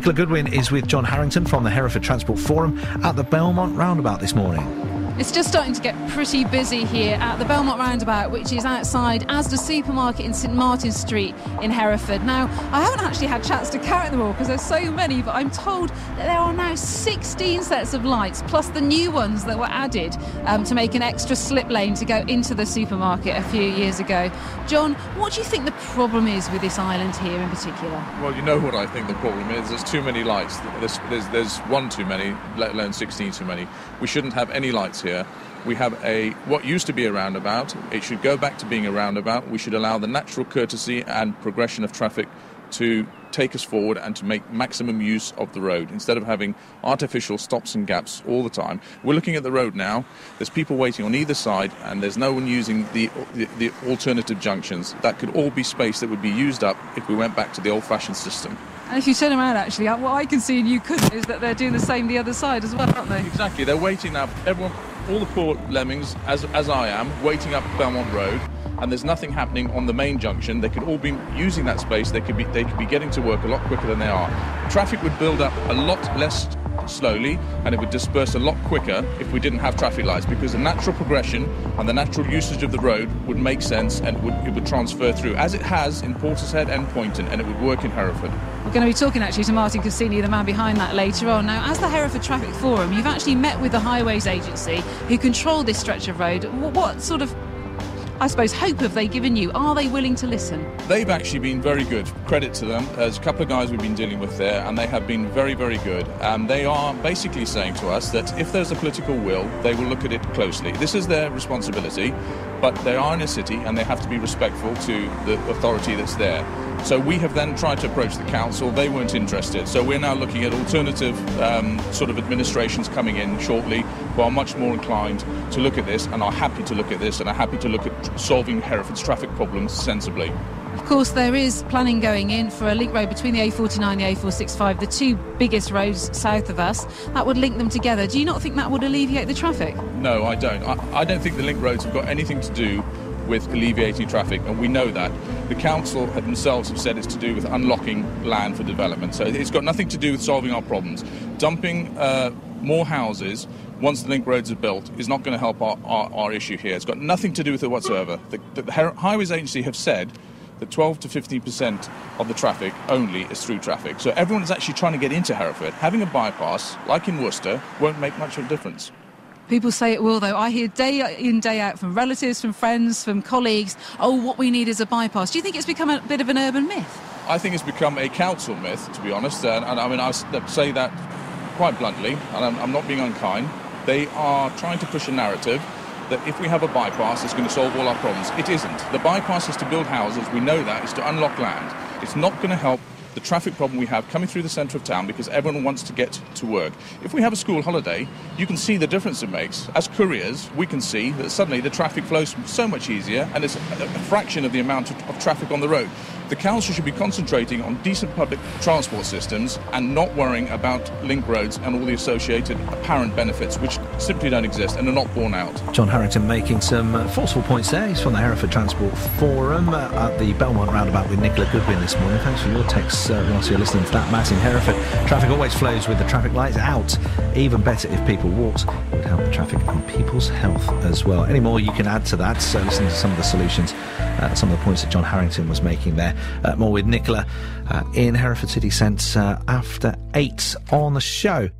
Nicola Goodwin is with John Harrington from the Hereford Transport Forum at the Belmont Roundabout this morning. It's just starting to get pretty busy here at the Belmont Roundabout, which is outside Asda Supermarket in St Martin's Street in Hereford. Now, I haven't actually had a chance to count them all because there's so many, but I'm told that there are now 16 sets of lights, plus the new ones that were added to make an extra slip lane to go into the supermarket a few years ago. John, what do you think the problem is with this island here in particular? Well, you know what I think the problem is. There's too many lights. There's one too many, let alone 16 too many. We shouldn't have any lights here. We have what used to be a roundabout. It should go back to being a roundabout. We should allow the natural courtesy and progression of traffic to take us forward and to make maximum use of the road instead of having artificial stops and gaps all the time. We're looking at the road now. There's people waiting on either side and there's no one using the alternative junctions. That could all be space that would be used up if we went back to the old-fashioned system. And if you turn around, actually, what I can see and you couldn't is that they're doing the same the other side as well, aren't they? Exactly. They're waiting now. Everyone, all the poor lemmings, as I am, waiting up Belmont Road, and there's nothing happening on the main junction. They could all be using that space. They could be getting to work a lot quicker than they are. Traffic would build up a lot less slowly and it would disperse a lot quicker if we didn't have traffic lights, because the natural progression and the natural usage of the road would make sense and it would transfer through, as it has in Portishead and Poynton, and it would work in Hereford. We're going to be talking actually to Martin Cassini, the man behind that, later on. Now, as the Hereford Traffic Forum, you've actually met with the Highways Agency who control this stretch of road. What sort of, I suppose, hope have they given you? Are they willing to listen? They've actually been very good. Credit to them. There's a couple of guys we've been dealing with there, and they have been very, very good. They are basically saying to us that if there's a political will, they will look at it closely. This is their responsibility, but they are in a city and they have to be respectful to the authority that's there. So we have then tried to approach the council. They weren't interested. So we're now looking at alternative sort of administrations coming in shortly who are much more inclined to look at this and are happy to look at this and are happy to look at solving Hereford's traffic problems sensibly. Of course, there is planning going in for a link road between the A49 and the A465, the two biggest roads south of us. That would link them together. Do you not think that would alleviate the traffic? No, I don't. I don't think the link roads have got anything to do with alleviating traffic, and we know that. The council themselves have said it's to do with unlocking land for development, so it's got nothing to do with solving our problems. Dumping more houses once the link roads are built is not going to help our issue here. It's got nothing to do with it whatsoever. The Highways Agency have said that 12 to 15% of the traffic only is through traffic. So everyone is actually trying to get into Hereford. Having a bypass, like in Worcester, won't make much of a difference. People say it will, though. I hear day in, day out from relatives, from friends, from colleagues, what we need is a bypass. Do you think it's become a bit of an urban myth? I think it's become a council myth, to be honest. And I mean, I say that quite bluntly, and I'm not being unkind. They are trying to push a narrative that if we have a bypass, it's going to solve all our problems. It isn't. The bypass is to build houses. We know that. It's to unlock land. It's not going to help the traffic problem we have coming through the centre of town because everyone wants to get to work. If we have a school holiday, you can see the difference it makes. As couriers, we can see that suddenly the traffic flows so much easier and it's a fraction of the amount of traffic on the road. The council should be concentrating on decent public transport systems and not worrying about link roads and all the associated apparent benefits which simply don't exist and are not borne out. John Harrington making some forceful points there. He's from the Hereford Transport Forum at the Belmont Roundabout with Nicola Goodwin this morning. Thanks for your texts whilst you're listening to that. Matt in Hereford. Traffic always flows with the traffic lights out. Even better if people walked. It would help the traffic and people's health as well. Any more you can add to that? So listen to some of the solutions, some of the points that John Harrington was making there. More with Nicola in Hereford City Centre after 8 on the show.